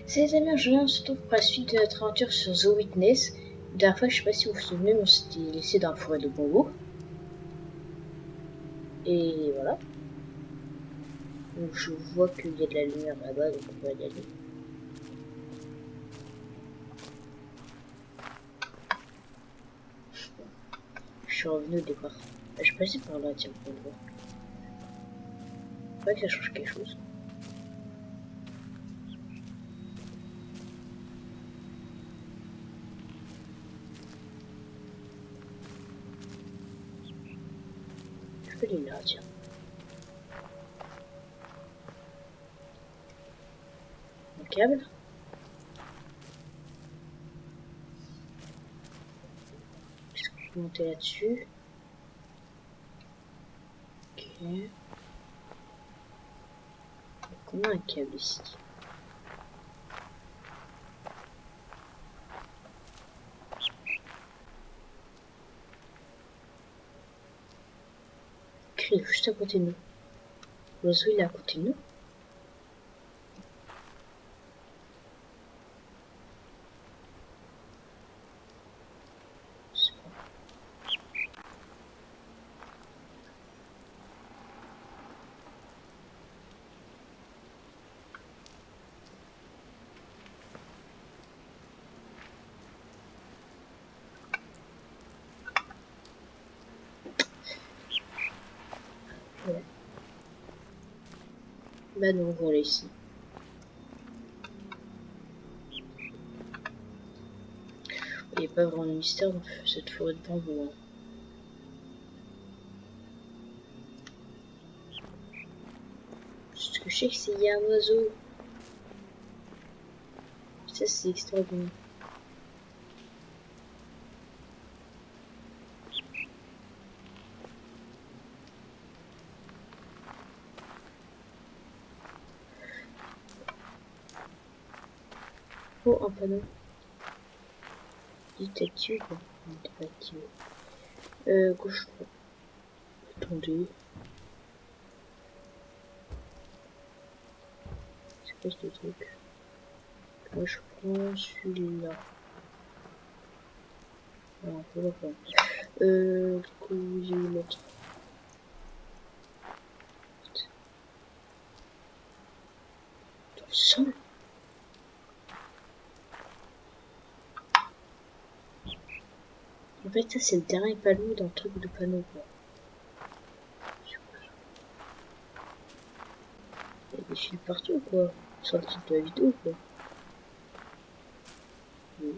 C'est les amis, je se retrouve pour la suite de notre aventure sur The Witness. La dernière fois, je sais pas si vous vous souvenez, mais on s'était laissé dans la forêt de bambou. Et voilà. Donc je vois qu'il y a de la lumière là-bas, donc on va y aller. Je suis revenu au départ. Je passais par là, tiens, pour le voir. Pas que ça change quelque chose. Je peux aller là, tiens. Un câble. Est-ce que je peux monter là-dessus? Ok. Comment un câble ici? Crie juste à côté de nous. L'oiseau il est à côté de nous. Ouais. Bah donc voilà ici. Il n'y a pas vraiment de mystère dans cette forêt de bambou. Hein. Ce que je sais que c'est qu'il y a un oiseau. Ça c'est extraordinaire. Oh, un panneau. Il est activé quoi? Il n'est pas activé. Gauche droite. Attendez. C'est quoi ce truc? Moi je prends celui-là. Alors, on peut le prendre. Du coup, j'ai eu l'autre. Dans le sol. En fait, ça c'est le dernier panneau dans le truc de panneau quoi. Il y a des fils partout quoi. Sur le titre de la vidéo quoi. Oui.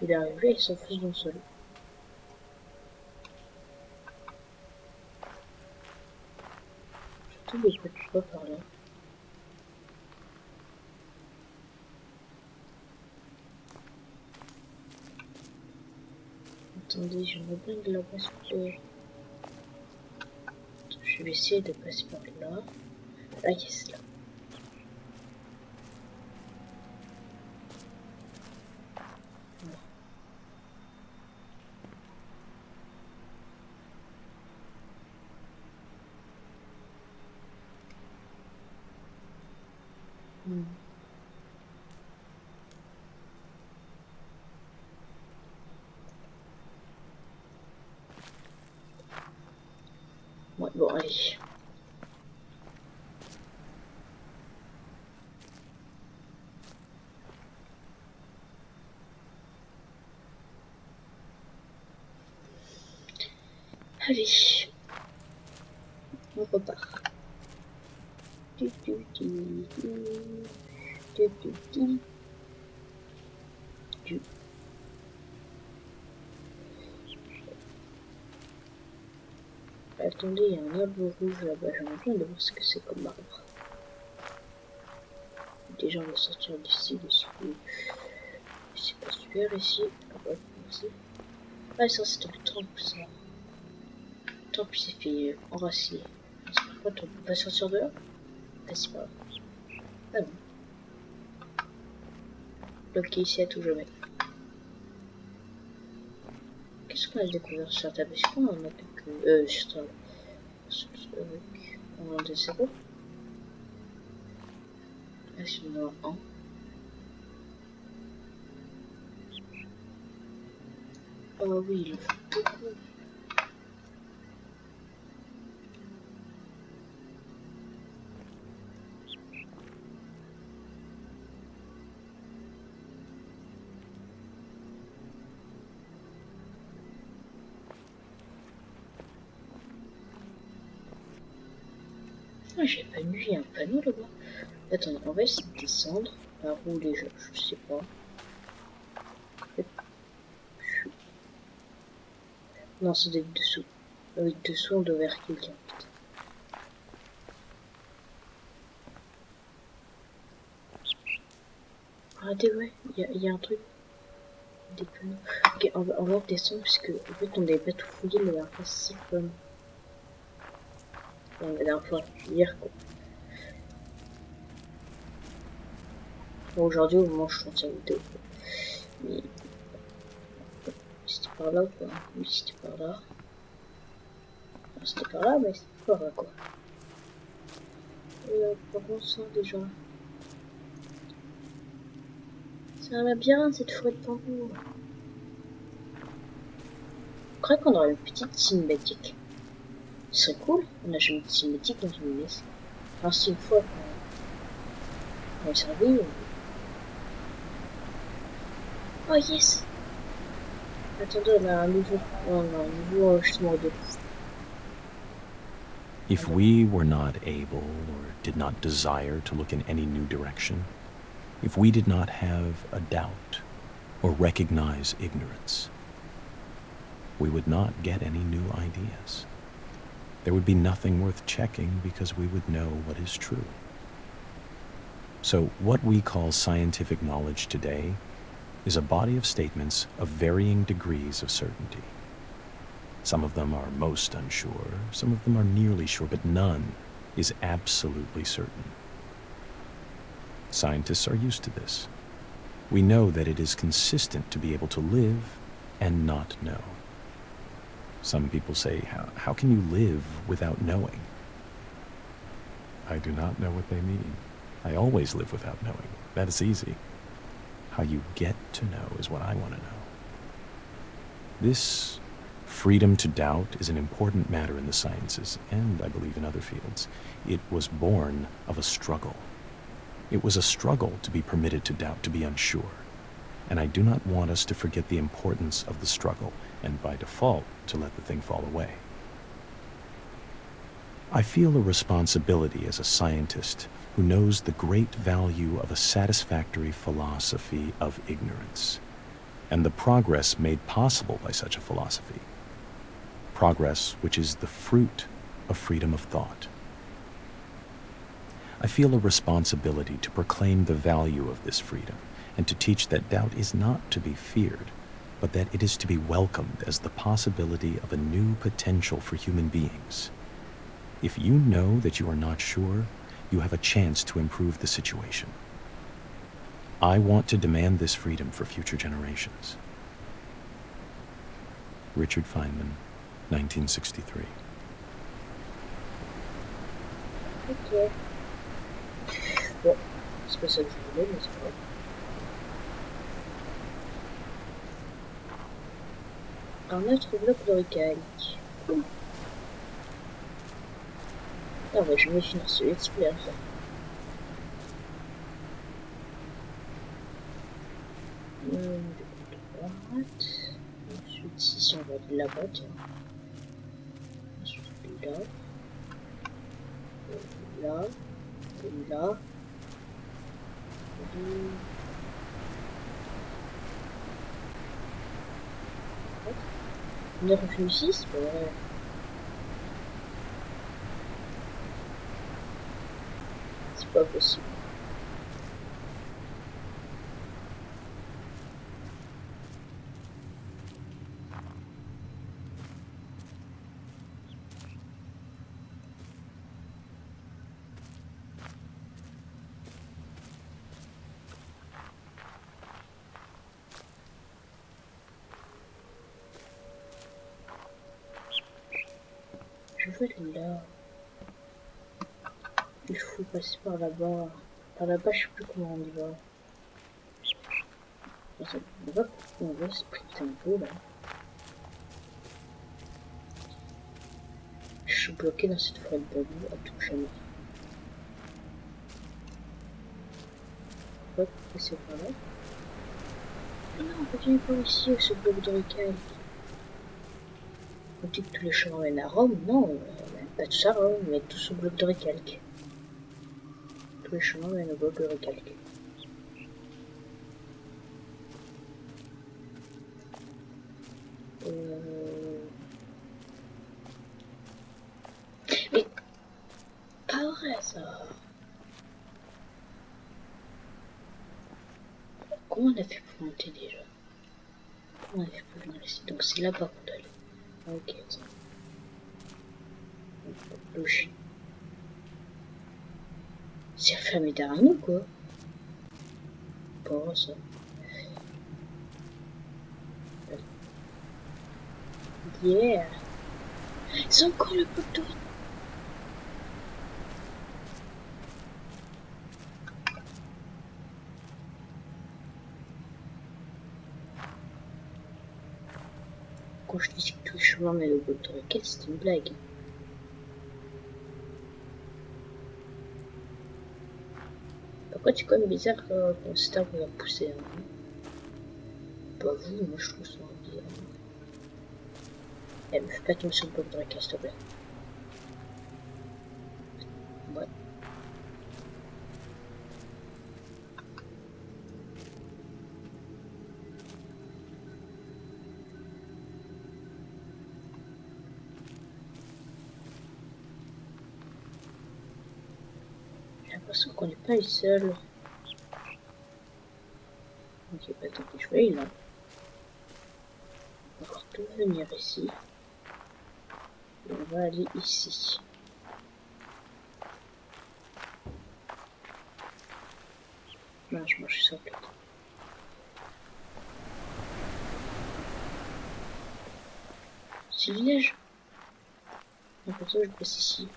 Il est arrivé, il s'enfonce dans le sol. Surtout les petits pas par là. Attendez, j'aimerais bien de la place pour... Je vais essayer de passer par là. Ah yes, là. Voilà. Ouais, bon, allez. Allez. On repart. Attendez, il y a un arbre rouge là-bas. J'aimerais bien de voir ce que c'est comme arbre. Déjà, on va sortir d'ici. C'est pas super ici. On va commencer. Ah, ça, c'est le temps ça. Tant pis, c'est fait enraciner. Pourquoi on peut pas sortir de là? Ah, c'est pas grave. Ah non. Bloqué ici à tout jamais. Qu'est-ce qu'on a découvert sur la table? Est-ce qu'on en a quelques... sur la... On en a 0. Ah, si on en a un. Oh oui, il en faut beaucoup. Ah, j'ai pas vu, il y a un panneau là-bas. Attends, on va essayer de descendre. Par où les gens, je sais pas. Non, c'est d'être dessous. Oui, dessous, on doit vers quelqu'un. Regardez, ouais, il y a un truc. Des panneaux. Ok, on va redescendre parce que en fait on n'avait pas tout fouillé la dernière fois, c'est ça le problème. Enfin, la dernière fois, hier quoi. Bon, aujourd'hui au moment où je tourne cette vidéo. Mais c'était par là ou pas? Oui, c'était par là. Ah, c'était par là, mais c'était par là quoi. Par contre ça déjà. C'est un labyrinthe cette forêt de bambou. Je crois qu'on aurait une petite cinématique. Ce serait cool. On n'a jamais de cinématique dans une laisse. Enfin, c'est une fois qu'on est servi. Oh yes! Attendez, on a un nouveau. On a un nouveau enregistrement audio. If we were not able or did not desire to look in any new direction, if we did not have a doubt or recognize ignorance, we would not get any new ideas. There would be nothing worth checking because we would know what is true. So what we call scientific knowledge today is a body of statements of varying degrees of certainty. Some of them are most unsure, some of them are nearly sure, but none is absolutely certain. Scientists are used to this. We know that it is consistent to be able to live and not know. Some people say, how can you live without knowing? I do not know what they mean. I always live without knowing. That is easy. How you get to know is what I want to know. This freedom to doubt is an important matter in the sciences, and I believe in other fields. It was born of a struggle. It was a struggle to be permitted to doubt, to be unsure. And I do not want us to forget the importance of the struggle, and by default, to let the thing fall away. I feel a responsibility as a scientist who knows the great value of a satisfactory philosophy of ignorance, and the progress made possible by such a philosophy. Progress which is the fruit of freedom of thought. I feel a responsibility to proclaim the value of this freedom and to teach that doubt is not to be feared, but that it is to be welcomed as the possibility of a new potential for human beings. If you know that you are not sure, you have a chance to improve the situation. I want to demand this freedom for future generations. Richard Feynman, 1963. Ok. Bon, c'est pas ça que je voulais, mais c'est pas grave. Un autre bloc d'organique. Cool. Ah ouais, je vais finir ce let's play à faire. Du côté droite. Ensuite, ici, on va de là-bas, tiens. Ensuite, là. Là. Et là. Et... On est revenu ici, c'est pas vrai. C'est pas possible. peux aller là. Il faut passer par là-bas. Par là-bas, je sais plus comment on y va. On va se prêter un peu là. Je suis bloqué dans cette forêt de bambou à tout jamais. On va passer par là. Mais non, on continue par ici avec ce bloc de recalque. On dit que tous les chemins mènent à Rome. Non, pas tout ça à Rome, mais tout ce bloc de recalque. Tous les chemins mènent au bloc de recalque. Mais pas vrai ça. Comment on a fait pour monter déjà? Comment on a fait pour venir ici? Donc c'est là-bas qu'on doit aller. Ok, ça. Logique. C'est fermé derrière nous quoi. Pas vrai ça. Yeah. C'est encore le poteau. Quand je dis que tout le chemin mène au poteau, c'était une blague. Par contre, c'est quand même bizarre quand cet arbre va pousser. Hein. Pas vous, moi je trouve ça bizarre. Eh, me fais pas tomber sur le bloc de recalque, s'il te plaît. Ouais. J'ai l'impression qu'on n'est pas les seuls. Ok, bah tant pis, je vais là. On va tout venir ici. Et on va aller ici. Non, je mange ça peut-être. C'est le village. Donc pour ça, je passe ici.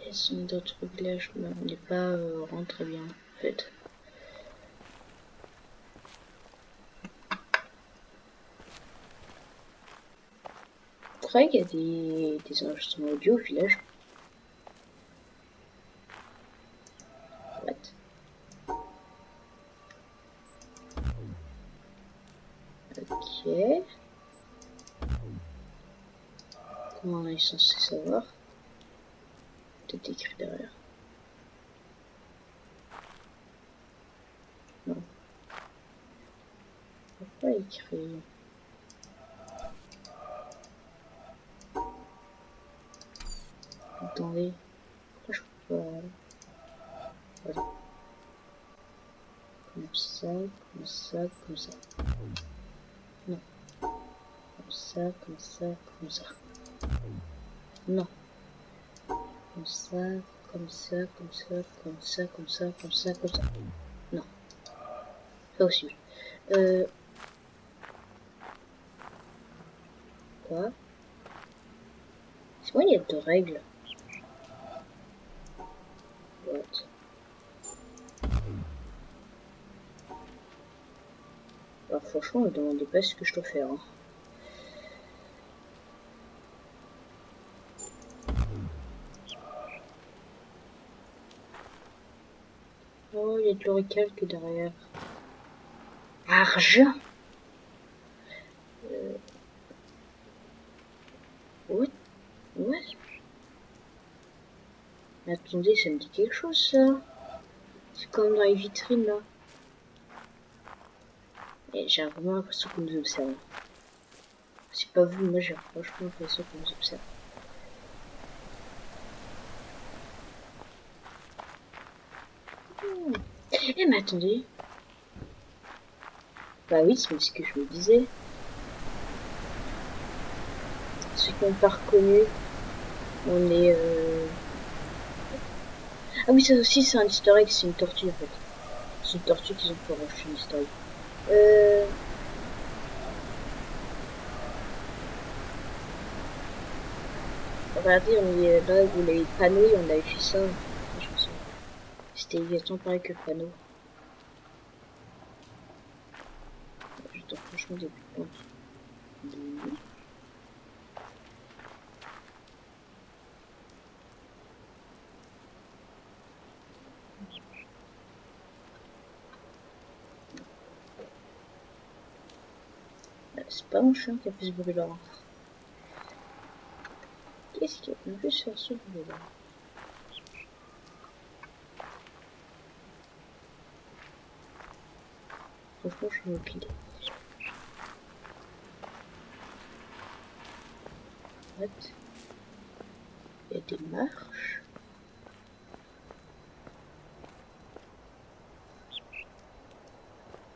Et sont d'autres villages, mais on n'est pas vraiment très bien en fait. Je crois qu'il y a des enregistrements audio au village. What? Ok. Comment on est censé savoir? Peut-être écrit derrière. Non. Pourquoi écrit? Attendez. Pourquoi je peux pas... Voilà. Comme ça, comme ça, comme ça. Non. Comme ça, comme ça, comme ça. Non. Comme ça, comme ça, comme ça, comme ça, comme ça, comme ça, comme ça. Non. Pas aussi. Quoi? C'est moi, il y a deux règles. What? Alors franchement, ne me demandez pas ce que je dois faire. Hein. Oh, il y a de l'oricalque derrière. Argent. What? Ouais. Mais attendez, ça me dit quelque chose ça. C'est comme dans les vitrines là. Et j'ai vraiment l'impression qu'on nous observe. C'est pas vous, moi j'ai franchement l'impression qu'on nous observe. Eh mais attendez. Bah oui, c'est ce que je me disais. Ceux qui n'ont pas reconnu, on est... Ah oui, ça aussi c'est un easter egg, c'est une tortue en fait. C'est une tortue qu'ils ont fait rajouter une easter egg. Regardez, on est là où les panneaux et on avait fait ça. Je me souviens. C'était exactement pareil que le panneau. J'étais franchement des compte. C'est pas mon chien qui a fait ce bruit là. Qu'est-ce qui a pu se faire ce bruit là? Franchement, je me pile. What? Il y a des marches.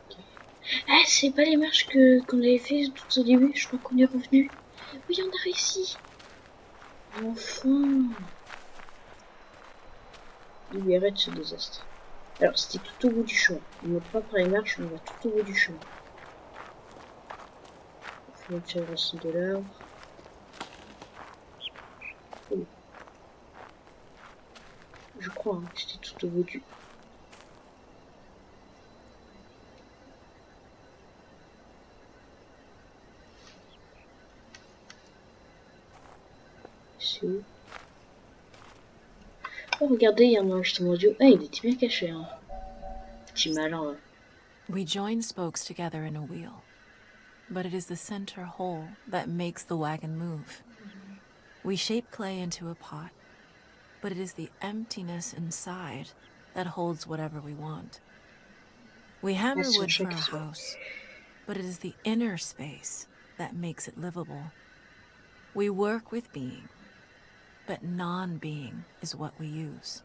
Okay. Ah, c'est pas les marches qu'on avait fait tout au début. Je crois qu'on est revenu. Oui, on a réussi. Enfin. Libéré de ce désastre. Alors, c'était tout au bout du chemin. On ne monte pas par les marches, on va tout au bout du chemin. Il faut monter la racine de l'arbre. Oh. Je crois hein, que c'était tout au bout du... C'est où? Oh, regardez, il y a un enregistrement audio. Ah, il était bien caché, hein. Petit malin, ouais. We join spokes together in a wheel, but it is the center hole that makes the wagon move. We shape clay into a pot, but it is the emptiness inside that holds whatever we want. We hammer Ah, wood for a house, but it is the inner space that makes it livable. We work with being, but non-being is what we use.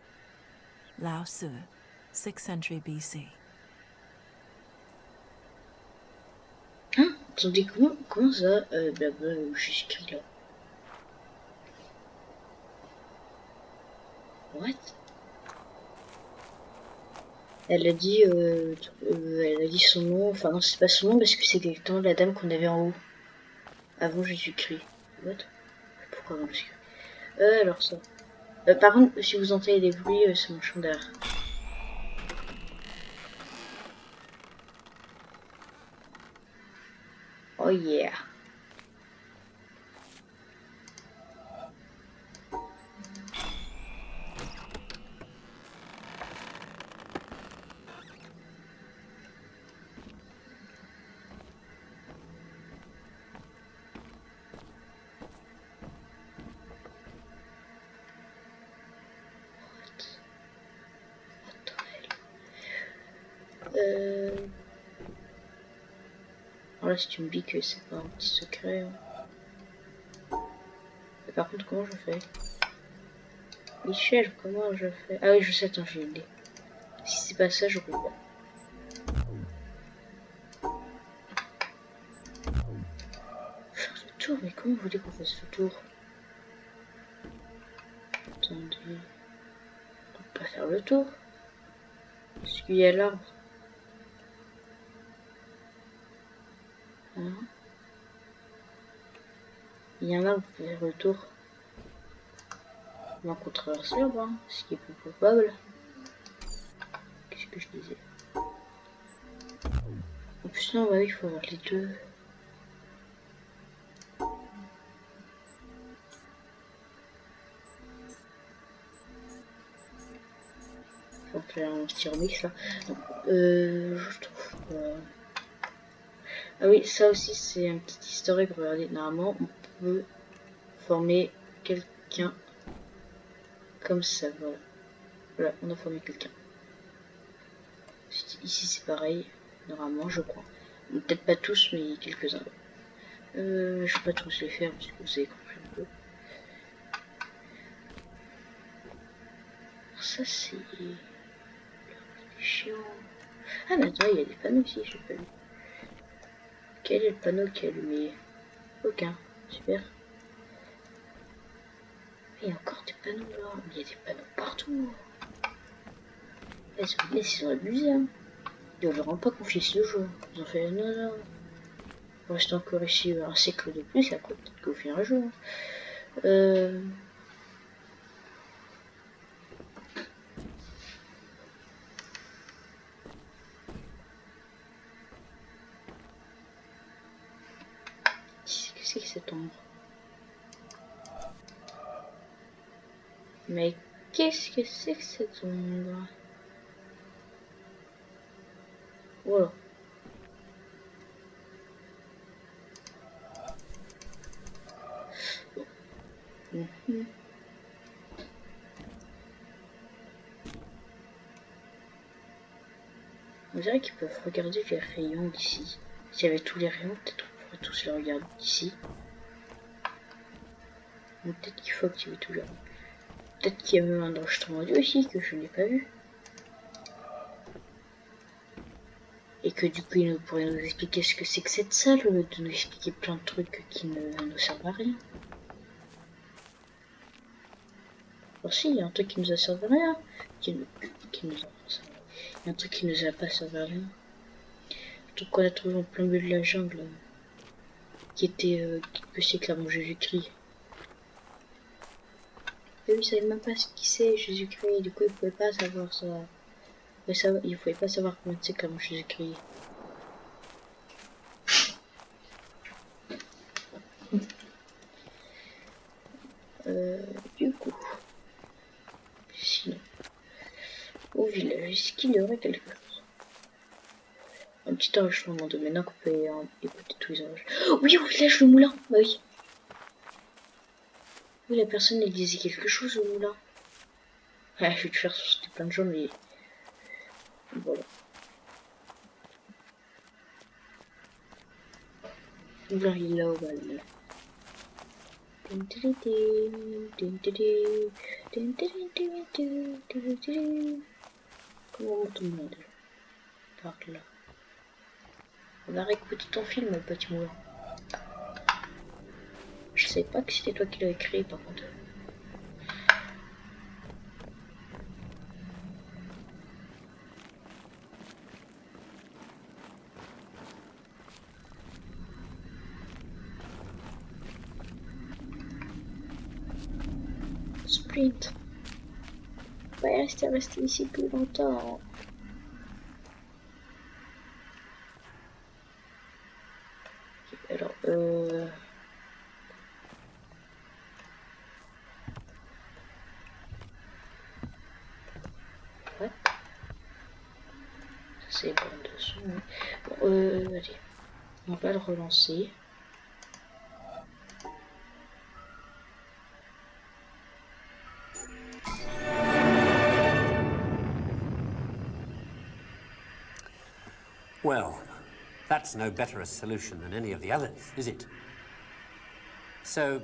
Lao Tzu, 6th century BC. Hein? Attendez, comment ça jusqu'à là. What? Elle a dit son nom, enfin non c'est pas son nom parce que c'est exactement la dame qu'on avait en haut. Avant Jésus-Christ. What? Pourquoi avant Jésus-Christ? Alors ça. Par contre, si vous entendez des bruits, c'est mon chien derrière. Oh yeah. Alors là, si tu me dis que c'est pas un petit secret. Hein. Par contre, comment je fais? Michel, comment je fais? Ah oui, je sais, attends, j'ai une idée. Si c'est pas ça, je roule pas. Faire le tour, mais comment vous voulez qu'on fasse le tour? Attendez. On peut pas faire le tour. Parce qu'il y a l'arbre. Hein? Il y en a où on peut faire le tour. On traverse l'arbre, hein, ce qui est plus probable. Qu'est-ce que je disais? En plus, non, bah oui, il faut avoir les deux. Faut faire un petit remix là. Donc, je trouve pas. Ah oui, ça aussi c'est un petit historique. Regardez, normalement on peut former quelqu'un comme ça. Voilà, voilà, on a formé quelqu'un. Ici c'est pareil, normalement je crois. Peut-être pas tous, mais quelques-uns. Je vais pas tous les faire parce que vous avez compris un peu. Alors ça c'est chiant. Ah mais attends, il y a des panneaux ici, je sais pas vu. Quel est le panneau qui est allumé? Aucun. Super. Il y a encore des panneaux là. Il y a des panneaux partout. Ils ont abusé. Hein. Ils ne vraiment pas confier ce jeu. Ils ont fait non, non. On reste encore ici un siècle de plus. Et après, peut-être qu'on fait un jour. chambre. Mais qu'est-ce que c'est que cette ombre? Voilà. Mhm. On dirait qu'ils peuvent regarder les rayons d'ici. S'il y avait tous les rayons, peut-être on pourrait tous les regarder d'ici. Peut-être qu'il faut activer tous les rayons. Peut-être qu'il y a même un enregistrement audio aussi que je n'ai pas vu. Et que du coup, il pourrait nous expliquer ce que c'est que cette salle, au lieu de nous expliquer plein de trucs qui ne nous servent à rien. Alors si, il y a un truc qui nous a servi à rien. Il y a un truc qui nous a pas servi à rien. Tout qu'on a trouvé en plein milieu de la jungle. Qui peut s'éclamer Jésus-Christ. Et oui, il savait même pas ce qui c'est Jésus-Christ. Du coup, il pouvait pas savoir ça. Il pouvait pas savoir comment c'est comme Jésus-Christ. Du coup, sinon, au village, est-ce qu'il y aurait quelque chose? Un petit enregistrement de maintenant qu'on peut écouter tous les enregistrements. Oui, au village, le moulin. Bah oui. Oui, la personne, elle disait quelque chose au moulin. Ah, je vais te faire sauter plein de gens, mais voilà. Le moulin, il est là au bas, là. Comment on monte au moulin déjà? Par là. On va réécouter ton film, petit moulin. Je savais pas que c'était toi qui l'avais créé, par contre. Sprint. Pas rester ici plus longtemps. Okay, alors, ouais. Ça c'est bon de son. Bon, allez. On va le relancer. Well, that's no better a solution than any of the others, is it? So,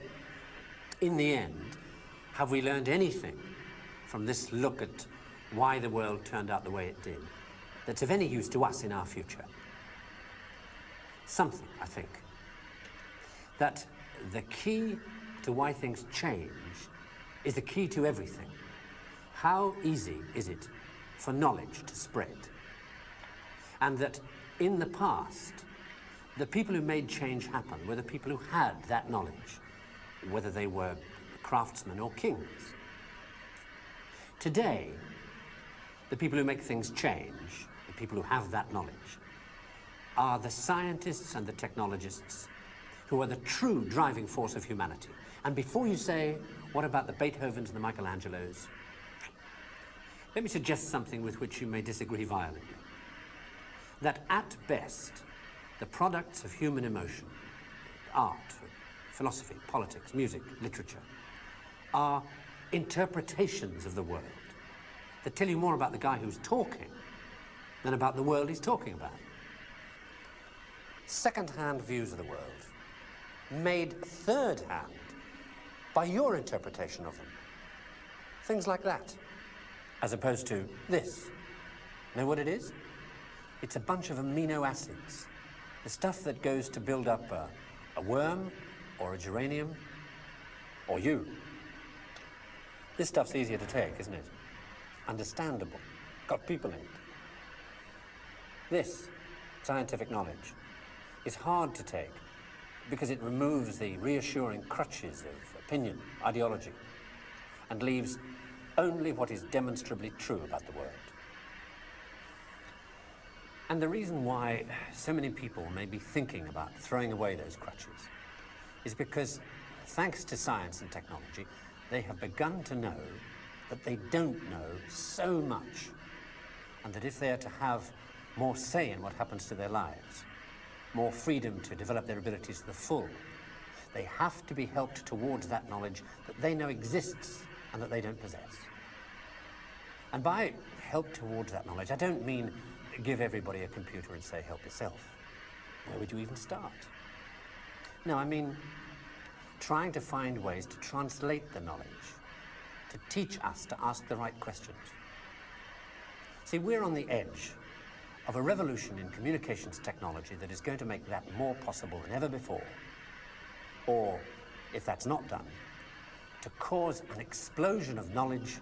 in the end, have we learned anything from this look at why the world turned out the way it did that's of any use to us in our future? Something, I think. That the key to why things change is the key to everything. How easy is it for knowledge to spread? And that in the past, the people who made change happen were the people who had that knowledge, whether they were craftsmen or kings. Today, the people who make things change, the people who have that knowledge, are the scientists and the technologists who are the true driving force of humanity. And before you say, what about the Beethovens and the Michelangelos? Let me suggest something with which you may disagree violently. That at best, the products of human emotion, art, philosophy, politics, music, literature, are interpretations of the world that tell you more about the guy who's talking than about the world he's talking about. Second-hand views of the world, made third-hand by your interpretation of them. Things like that, as opposed to this. Know what it is? It's a bunch of amino acids, the stuff that goes to build up a worm or a geranium or you. This stuff's easier to take, isn't it? Understandable, got people in it. This scientific knowledge is hard to take because it removes the reassuring crutches of opinion, ideology, and leaves only what is demonstrably true about the world. And the reason why so many people may be thinking about throwing away those crutches is because, thanks to science and technology, they have begun to know that they don't know so much, and that if they are to have more say in what happens to their lives, more freedom to develop their abilities to the full, they have to be helped towards that knowledge that they know exists and that they don't possess. And by help towards that knowledge, I don't mean give everybody a computer and say, help yourself. Where would you even start? No, I mean trying to find ways to translate the knowledge, to teach us to ask the right questions. See, we're on the edge of a revolution in communications technology that is going to make that more possible than ever before. Or, if that's not done, to cause an explosion of knowledge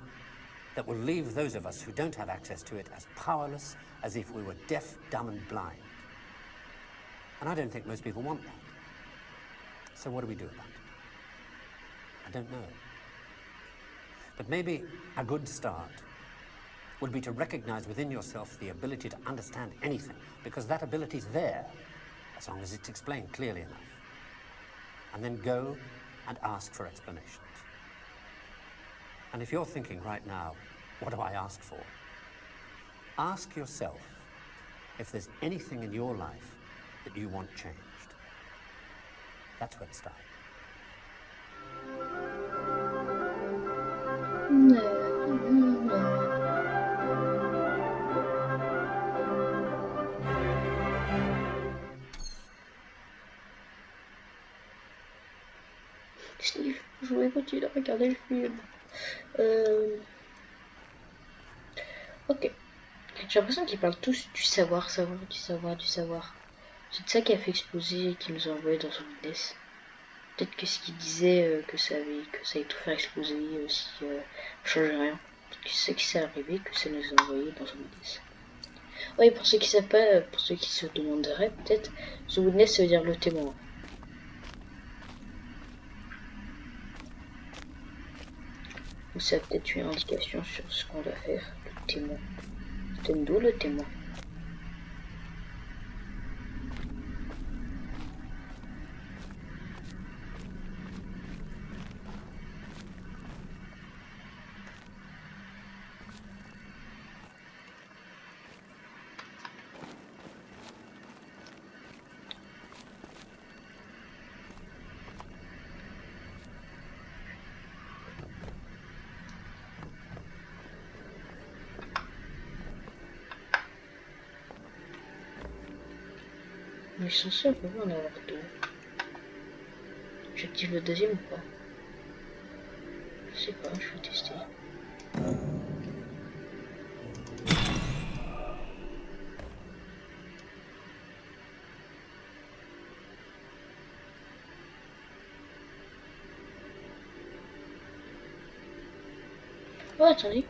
that will leave those of us who don't have access to it as powerless as if we were deaf, dumb, and blind. And I don't think most people want that. So what do we do about it? I don't know. But maybe a good start would be to recognize within yourself the ability to understand anything, because that ability is there, as long as it's explained clearly enough. And then go and ask for explanations. And if you're thinking right now, what do I ask for? Ask yourself if there's anything in your life that you want changed. That's where to start. Steve, je voulais continuer de regarder le film. Ok. J'ai l'impression qu'ils parlent tous du savoir, du savoir. C'est de ça qui a fait exploser et qui nous a envoyé dans son vitesse. Peut-être que ce qu'il disait, que ça allait tout faire exploser, si changeait rien. Peut-être que c'est ça qui s'est arrivé, que ça nous a envoyé dans son vitesse. Oui, pour ceux qui savent pas, pour ceux qui se demanderaient, peut-être, The Witness, ça veut dire le témoin. Donc ça a peut-être une indication sur ce qu'on doit faire, le témoin. C'est d'où le témoin. On est censé en avoir deux. J'active le deuxième ou pas? Je sais pas, je vais tester. Oh, attendez.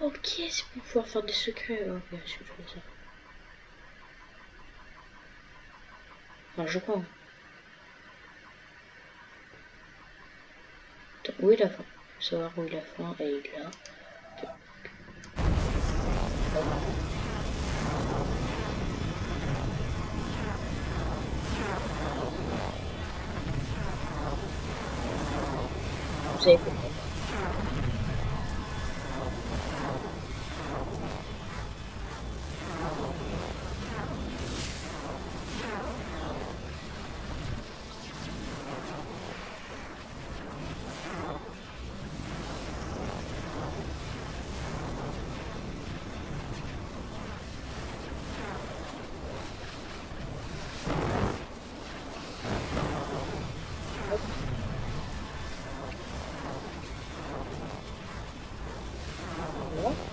Ok, c'est pour pouvoir faire des secrets. Ok, c'est pour ça. Enfin, je crois. Attends, où est la fin? Faut savoir où est la fin. Elle est là. Vous avez compris.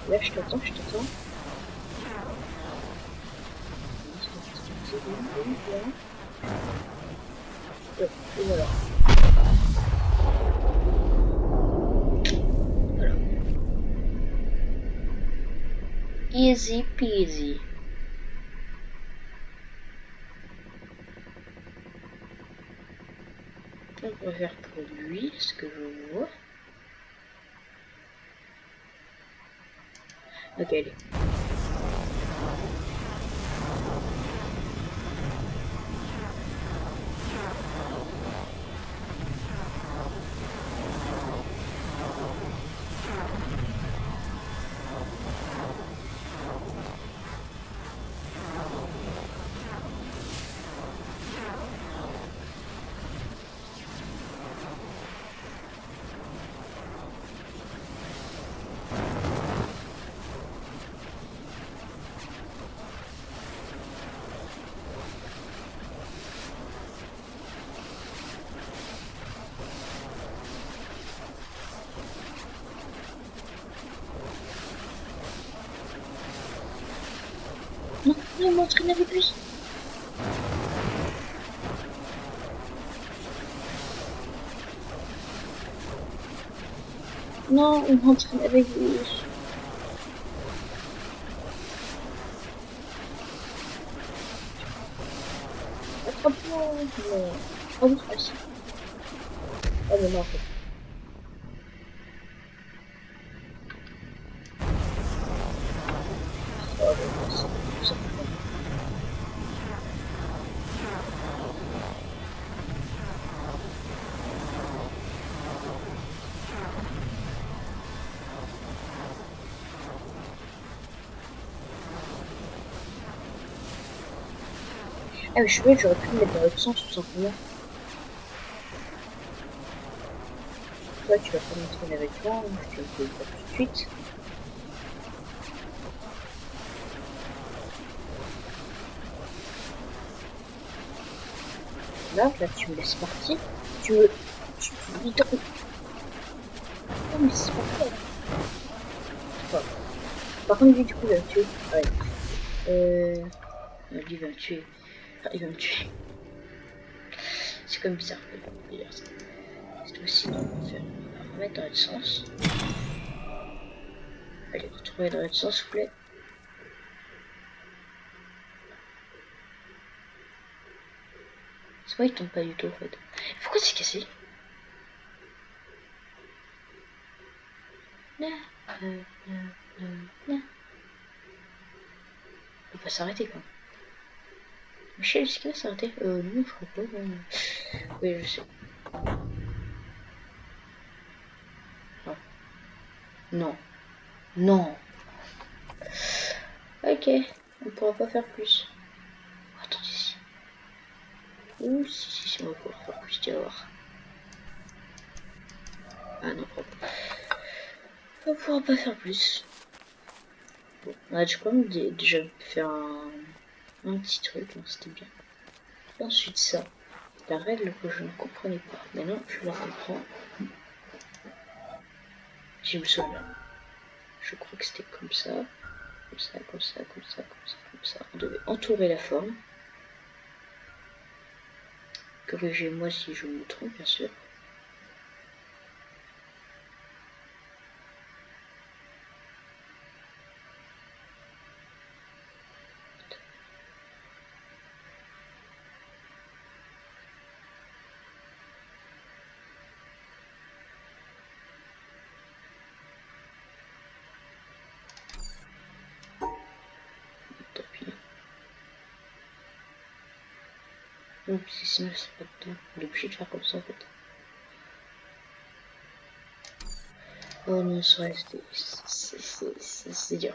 Là, je t'attends, je t'attends. Et voilà. Voilà. Easy peasy. On va faire pour lui, ce que je vois. Ok, allez. Non, non, il m'entraîne avec lui. Non, il m'entraîne avec lui. Attrape-moi. Non. Ah oui, ah si. Ah mais non, en fait. Oh non, c'est bon. Ah mais je suis bête, j'aurais pu me mettre dans l'autre sens tout simplement. Toi, tu vas pas m'entraîner avec toi, je te le dis pas tout de suite. Là, tu me laisses partir. Tu me... Tu me donnes... Oh mais c'est pas vrai. Enfin, par contre, lui, du coup, il va me tuer. Ouais. Lui, il va me tuer. Enfin, il va me tuer. C'est comme bizarre de dire ça. Cette fois-ci, on va faire... On va remettre dans l'autre sens. Allez, retournez dans l'autre sens, s'il vous plaît. C'est vrai, il tombe pas du tout, en fait. Pourquoi c'est cassé? Non. Non. Il peut pas s'arrêter, quoi. Michel, est-ce qu'il va s'arrêter? Non, je crois pas. Oui, je sais. Non. Non. Non. Ok. On pourra pas faire plus. Attendez ici. Ouh, si, on va pouvoir faire plus, tu vas voir. Ah non, on pourra pas faire plus. Bon, là, j'ai quand même déjà faire un petit truc, donc c'était bien. Et ensuite, ça. La règle que je ne comprenais pas. Maintenant, je la comprends. Je me souviens. Je crois que c'était comme ça. Comme ça, comme ça, comme ça, comme ça, comme ça. On devait entourer la forme. Corrigez-moi si je me trompe, bien sûr. Tant pis. Donc, sinon, c'est pas dedans. On est obligé de faire comme ça, en fait. Oh non, c'est dur.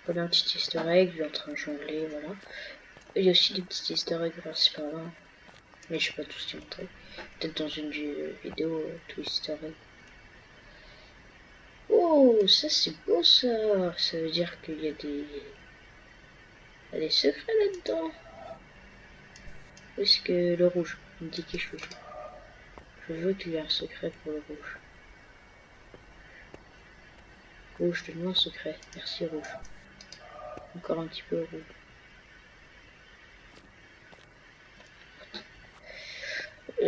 Voilà un petit easter egg, il est en train de jongler, voilà. Il y a aussi des petits easter eggs par-ci par-là. Mais je sais pas tous les montrer. Peut-être dans une vidéo, tout easter egg. Oh, ça c'est beau ça. Ça veut dire qu'il y a des... Il y a des secrets là-dedans. Où est-ce que le rouge? Il me dit quelque chose. Je veux qu'il y ait un secret pour le rouge. Rouge, donne-moi un secret. Merci rouge. Encore un petit peu rouge.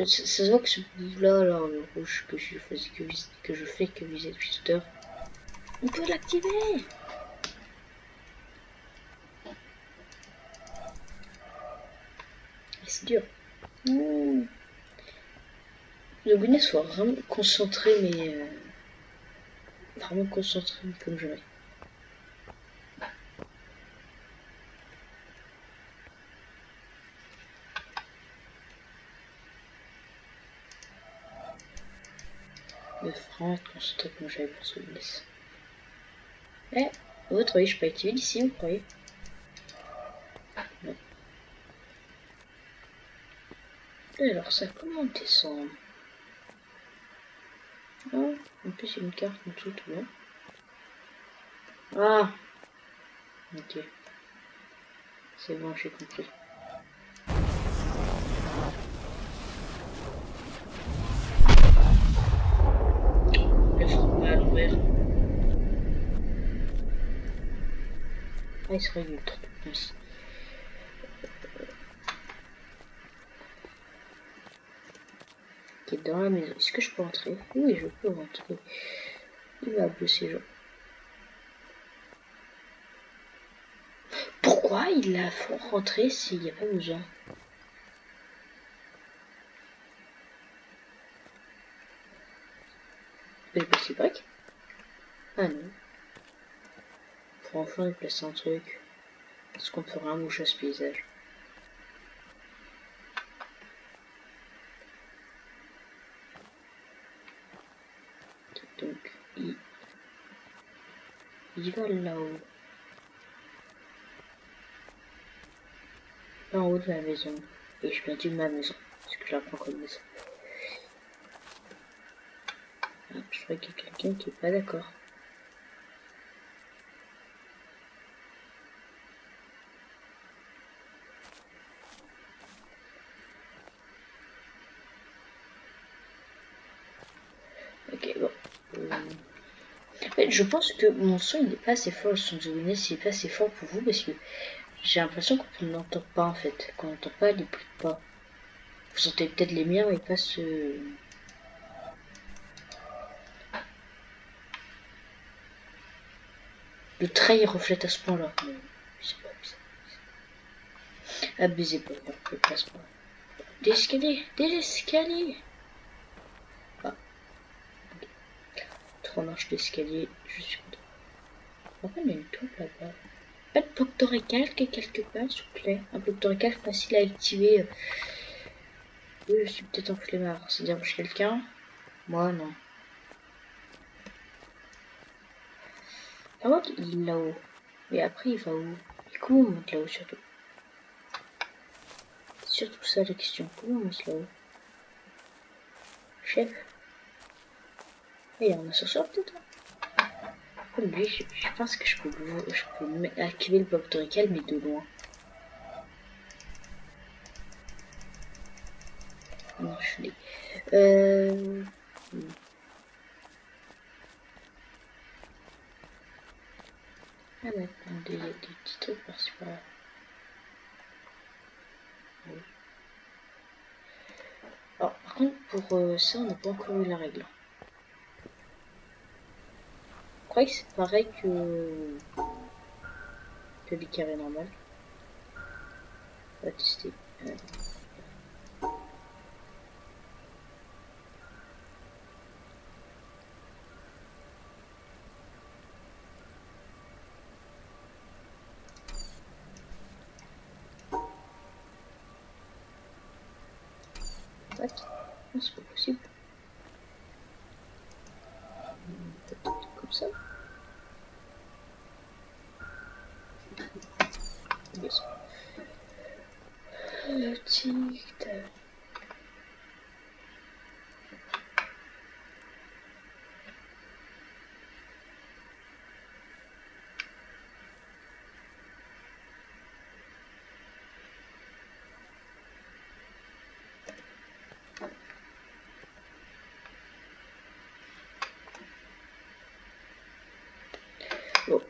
Ça se voit que ce bout-là, alors le rouge que je fais que viser depuis tout à l'heure, on peut l'activer. C'est dur. Le bonnet soit vraiment concentré, mais vraiment concentré comme jamais. Le franc, concentré comme jamais pour ce laisse. Eh, votre oui, je peux activer d'ici, vous croyez? Non. Et alors ça, comment on descend? Oh, en plus il y a une carte en dessous, tout bon. Ah, ok. C'est bon, j'ai compris. Le format à l'envers. Ah, il se régule trop. Merci. Qui est dans la maison. Est-ce que je peux entrer? Oui, je peux rentrer. Il va bosser, genre. Pourquoi il la font rentrer s'il n'y a pas besoin? Je vais passer break. Ah non. Pour enfin déplacer un truc. Est-ce qu'on fera un mouche à ce paysage? Donc, il va là-haut. Là en haut de la maison. Et je viens de ma maison. Parce que je la prends comme maison. Ah, je crois qu'il y a quelqu'un qui est pas d'accord. Ok, bon. En fait, je pense que mon son il n'est pas assez fort, le son de Zoomness il n'est pas assez fort pour vous parce que j'ai l'impression qu'on n'entend pas en fait. Qu'on n'entend pas les bruits de pas. Vous sentez peut-être les miens mais pas ce. Le trait il reflète à ce point là. C'est pas bizarre. Abusez pas, ne passe pas. Des escaliers, des escaliers. Ah, 3 marches d'escalier, je suis content. Pourquoi il y a une toile là-bas? Pas de bloc de récalque quelque part, s'il vous plaît. Un bloc de récalque facile à activer. Oui, je suis peut-être en flemmard. C'est dire chez quelqu'un? Moi, non. Ah, il est là-haut. Et après, il va où? Et comment on monte là-haut surtout? C'est surtout ça la question. Comment on monte là-haut? Chef? Il y a un ascenseur peut-être? Oui, je pense que je peux activer le bloc de récal, mais de loin. Non, je l'ai. Ah ouais, il y a des petits trucs par-ci par-là. Oui. Alors, par contre, pour ça, on n'a pas encore eu la règle. Je crois que c'est pareil que les carrés normales. On va tester. What? Non, c'est pas possible. Peut-être comme ça. Yes. Tic-tac. Bon.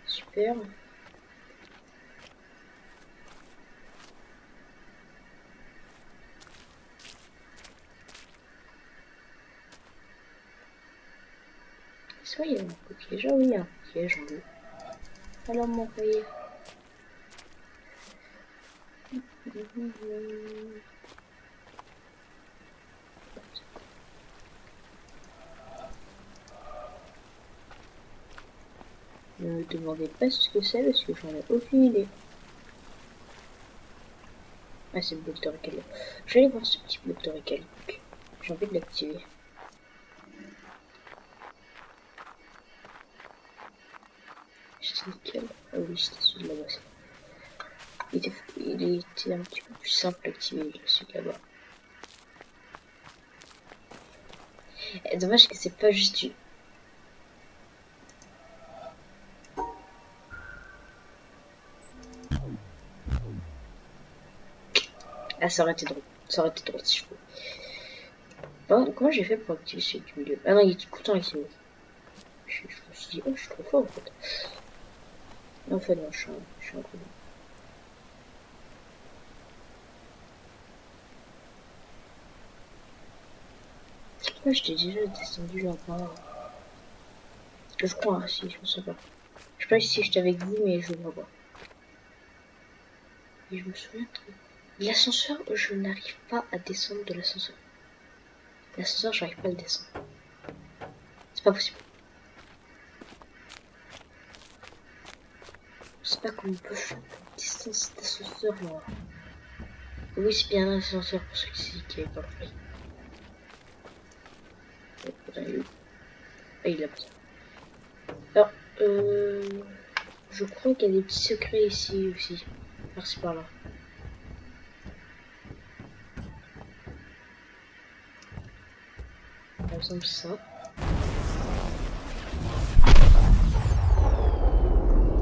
Super. Est-ce qu'il y a un piège? Ah oui, il y a un piège en haut. Alors mon courrier. Ne me demandez pas ce que c'est parce que j'en ai aucune idée. Ah, c'est le bloc de récalque. Je vais aller voir ce petit bloc de récalque. J'ai envie de l'activer. C'est nickel. Ah oui, c'était celui de là-bas. Il était un petit peu plus simple à activer, celui de là-bas. Dommage que c'est pas juste du... Ah, ça aurait été drôle. Ça aurait été drôle si je pouvais. Bon, comment j'ai fait pour activer celui du milieu? Ah non, il est tout le temps activé. Je me suis dit, oh, je suis trop fort en fait. En fait, non, je suis un gros. Pourquoi je t'ai déjà descendu là par... Je crois, hein, si, je me souviens pas. Je sais pas si j'étais avec vous, mais je vois pas. Et je me souviens trop. L'ascenseur, je n'arrive pas à descendre de l'ascenseur. L'ascenseur, j'arrive pas à le descendre. C'est pas possible. Je sais pas comment on peut faire la distance d'ascenseur. Oui, c'est bien un ascenseur pour ceux qui n'avaient pas compris. Ah, il a pas. Alors, je crois qu'il y a des petits secrets ici aussi. Par-ci par-là. Par exemple, ça.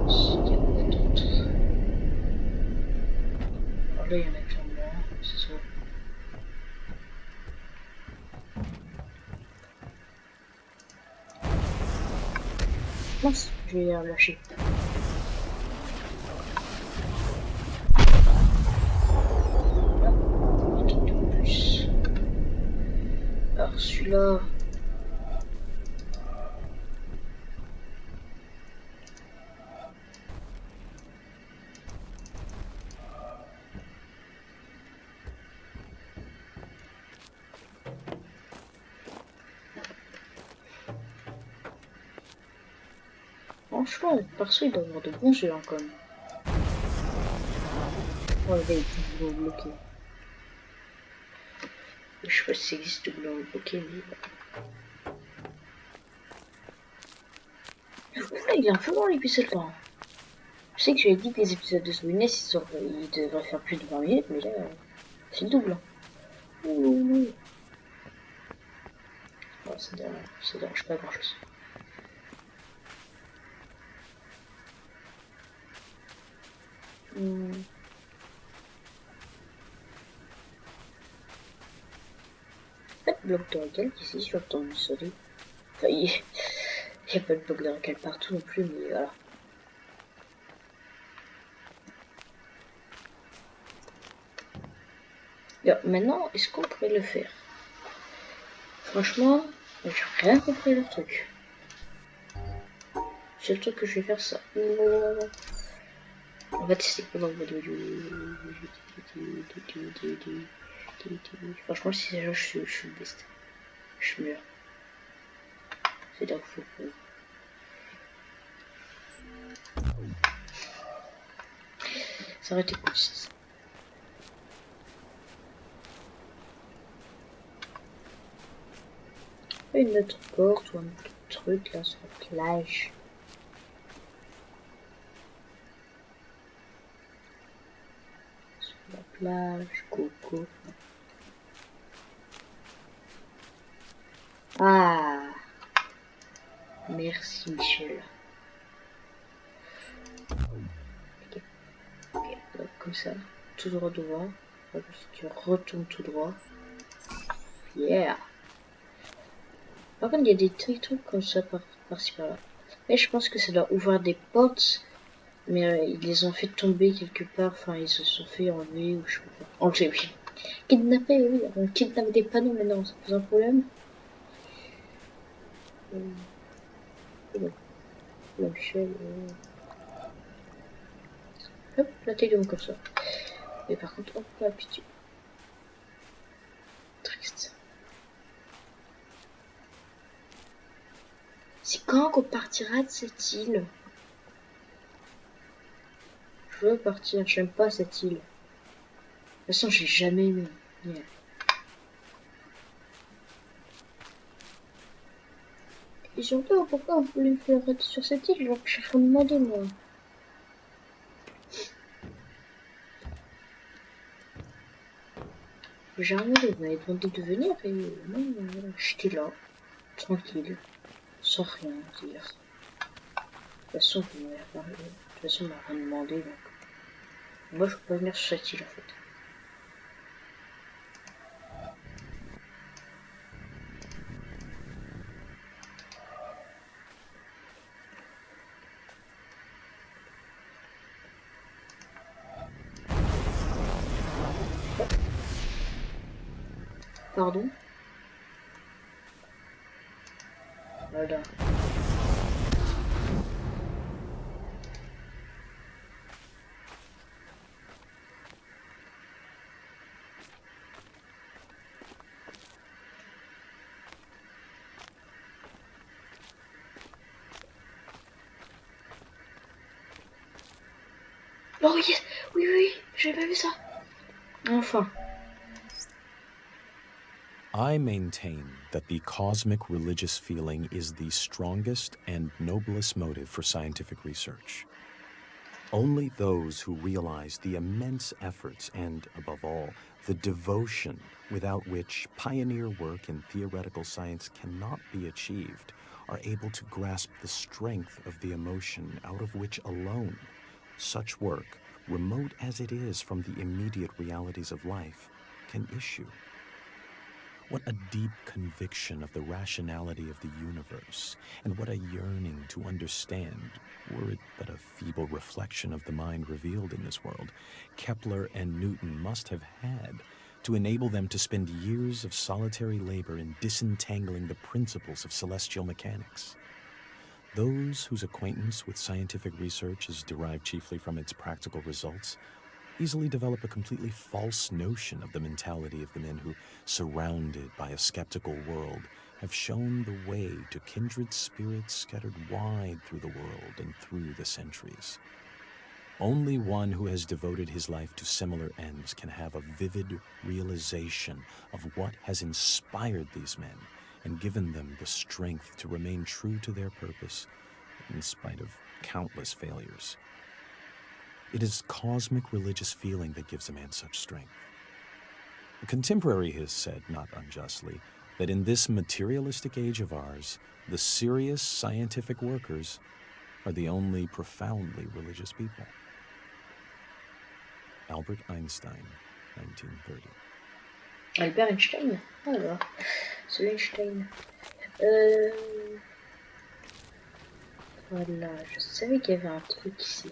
Il y a quoi d'autre? Alors là, il y en a clairement. C'est ça. Mince, je vais lâcher. Là, un truc de plus. Alors celui-là. Franchement, le perso il doit avoir de bons jeux hein, quand même. Oh, le gars il est tout bloqué. Je sais pas si ça existe de blanc bloqué, mais. Là, il est un peu long l'épisode là. Je sais que j'avais dit que les épisodes de Sweeness ils devraient faire plus de 20 minutes, mais là, c'est le double. Ouh. Oh, ça dérange pas grand chose. Pas de bloc de récalque ici sur le temps du soleil. Enfin, il n'y a pas de bloc de récalque partout non plus, mais voilà. Bien, maintenant, est-ce qu'on pourrait le faire? Franchement, j'ai rien compris le truc. C'est le truc que je vais faire ça. On va tester. Franchement, si c'est là, je suis le best. Je suis meilleur. C'est là qu'il faut. Ça aurait été cool si ça. Une autre porte ou un autre truc là sur la plage. Sur la plage, coco. Ah, merci Michel. Ok, donc, comme ça, tout droit devant. Tu retournes tout droit. Yeah. Par contre, il y a des trucs comme ça par-ci par-là. Et je pense que ça doit ouvrir des portes. Mais ils les ont fait tomber quelque part. Enfin, ils se sont fait enlever ou je sais pas. Enlever, oui. Kidnapper, oui. On kidnappe des panneaux maintenant. Ça pose un problème. Michel. Hop, la taille de mon curseur. Et par contre, hop, la pitié. Triste. C'est quand qu'on partira de cette île? Je veux partir, j'aime pas cette île. De toute façon, j'ai jamais aimé. Yeah. Et surtout, pourquoi on voulait faire sur cette île? Genre, je suis demandé, moi. J'ai demandé, vous m'avez demandé de venir et moi, voilà, j'étais là, tranquille, sans rien dire. De toute façon, vous m'avez parlé. De toute façon, on m'a rien demandé, donc. Moi, je peux pas venir sur cette île, en fait. Pardon? Voilà. Oh yes! Oui, oui, oui, j'ai pas vu ça. Enfin. I maintain that the cosmic religious feeling is the strongest and noblest motive for scientific research. Only those who realize the immense efforts and, above all, the devotion without which pioneer work in theoretical science cannot be achieved are able to grasp the strength of the emotion out of which alone such work, remote as it is from the immediate realities of life, can issue. What a deep conviction of the rationality of the universe, and what a yearning to understand, were it but a feeble reflection of the mind revealed in this world, Kepler and Newton must have had to enable them to spend years of solitary labor in disentangling the principles of celestial mechanics. Those whose acquaintance with scientific research is derived chiefly from its practical results easily develop a completely false notion of the mentality of the men who, surrounded by a skeptical world, have shown the way to kindred spirits scattered wide through the world and through the centuries. Only one who has devoted his life to similar ends can have a vivid realization of what has inspired these men and given them the strength to remain true to their purpose in spite of countless failures. It is cosmic religious feeling that gives a man such strength. A contemporary has said, not unjustly, that in this materialistic age of ours, the serious scientific workers are the only profoundly religious people. Albert Einstein, 1930. Albert Einstein? Alors, c'est Einstein. Voilà, je savais qu'il y avait un truc ici.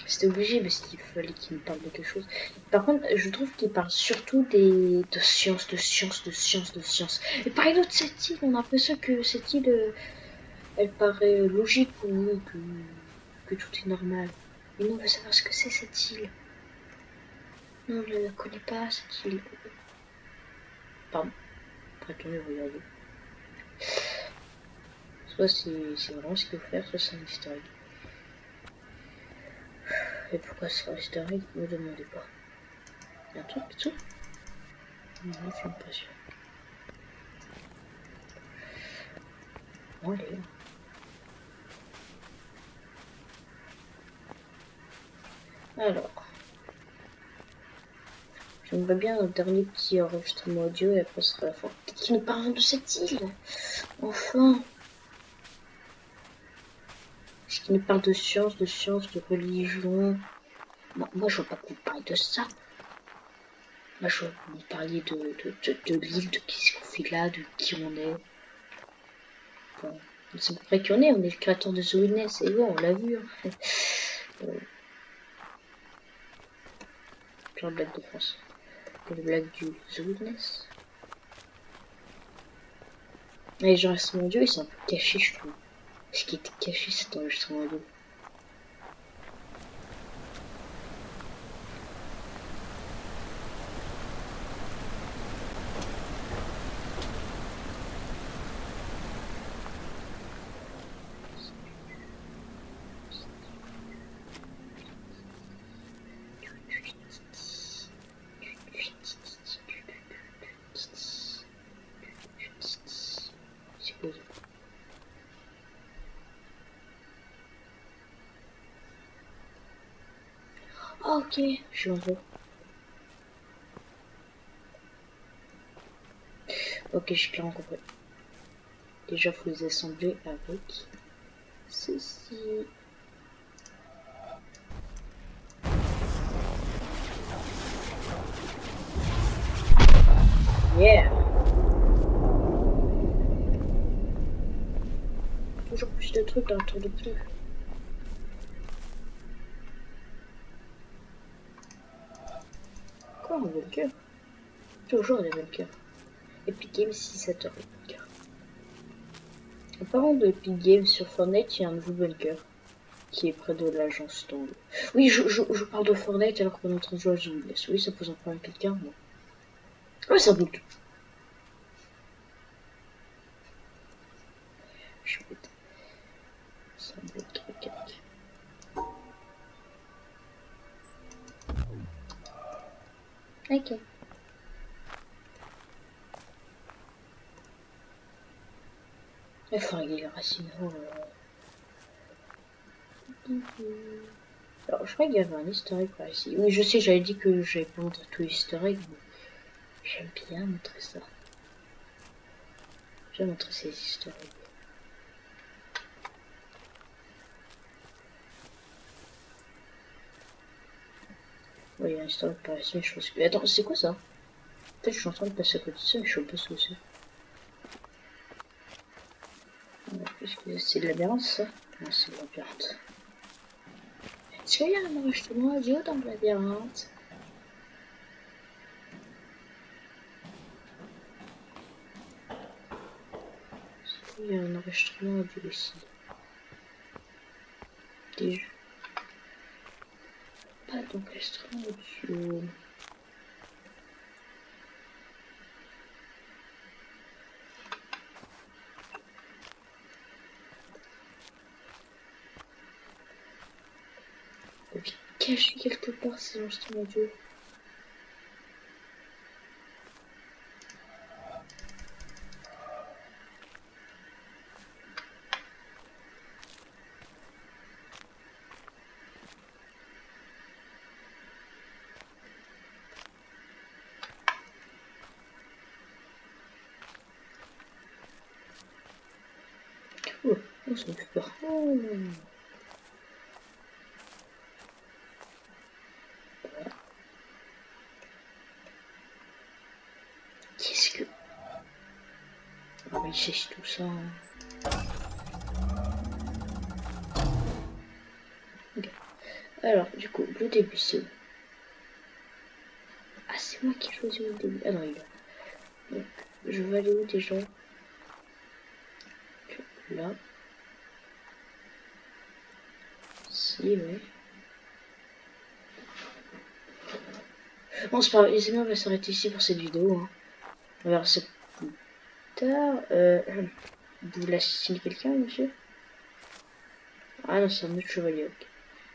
C'était obligé parce qu'il fallait qu'il me parle de quelque chose. Par contre, je trouve qu'il parle surtout de science. Et pareil d'autre, cette île, on a l'impression que cette île, elle paraît logique pour nous, que tout est normal. Mais nous, on veut savoir ce que c'est cette île. Non, on ne la connaît pas, cette île. Pardon. Retournez regarder. Soit c'est vraiment ce qu'il faut faire, soit c'est un easter egg. Et pourquoi c'est un easter egg, ne me demandez pas. Il y a un truc dessous? Non, je suis pas sûr. Bon, allez. Alors. J'aimerais bien un dernier petit enregistrement audio et après ce sera la fin. Peut-être qu'il nous parle de cette île. Enfin. Est-ce qu'il nous parle de science, de religion? Moi, je veux pas que vous parliez de ça. Moi, je veux que vous parliez de l'île, de qu'est-ce qu'on fait là, de qui on est. Bon, on sait à peu près qui on est le créateur de The Witness, et bon, on l'a vu. Hein. Genre de blague de France. Et le blague du The Witness. Et les enregistrements audio, ils sont un peu cachés, je trouve. Ce qui était caché, cet enregistrement audio. Ah, ok, je l'en veux. Ok, j'ai clairement compris. Déjà, faut les assembler avec ceci. Yeah! Toujours plus de trucs dans le tour de plus. Quoi, un bunker? Toujours des bunkers. Epic Games 6 bunker. En parlant de Epic Games sur Fortnite, il y a un nouveau bunker qui est près de l'agence Tang. Oui, je parle de Fortnite alors qu'on est en train de jouer à Zombies. Oui, ça pose un problème à quelqu'un, non? Oui, ça bouge. Je vais mettre ça bouge. Ok. Il faut régler les racines. Oh là là. Alors, je crois qu'il y avait un easter egg par ici. Oui, je sais, j'avais dit que j'avais pas montré tout easter egg, mais j'aime bien montrer ça. J'aime montrer ces easter eggs. Oui, il y a un easter egg par ici, mais je pense que... Attends, c'est quoi ça? Peut-être que je suis en train de passer à côté de ça, mais je sais pas ce que c'est. Est-ce que c'est de labyrinthe, ça? Non, c'est de labyrinthe. Est-ce qu'il y a un enregistrement audio dans le labyrinthe? Est-ce qu'il y a un enregistrement audio ici? Déjà. Pas d'enregistrement audio. Caché quelque part ces enregistrements audio. Oh, oh, ça me fait peur. Oh. Qu'est-ce que... Ah, mais il sèche tout ça. Okay. Alors, du coup, le début c'est où? Ah, c'est moi qui ai choisi le début. Ah non, il est là. Donc, je vais aller où déjà? Là. Si, ouais. Bon, c'est pas grave, les amis, on va s'arrêter ici pour cette vidéo. Hein. On verra ça plus tard. Vous l'assassinez quelqu'un, monsieur? Ah non, c'est un autre chevalier, ok.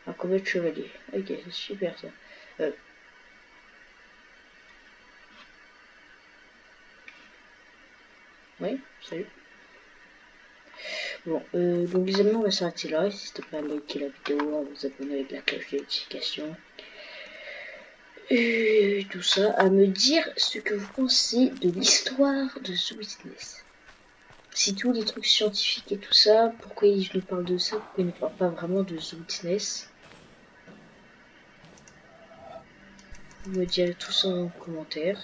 Un combat de chevalier. Ok, c'est super ça. Oui, salut. Bon, donc les amis, on va s'arrêter là. N'hésitez pas à liker la vidéo, à vous abonner avec la cloche de notification. Et tout ça, à me dire ce que vous pensez de l'histoire de The Witness. Si tous les trucs scientifiques et tout ça, pourquoi je nous parle de ça, pourquoi il ne parle pas vraiment de The Witness? Vous me direz tout ça en commentaire.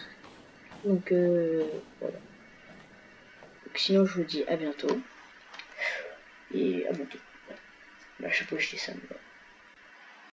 Donc voilà. Donc, sinon je vous dis à bientôt. Et à bientôt. Là, je sais pas où je dis ça, mais voilà.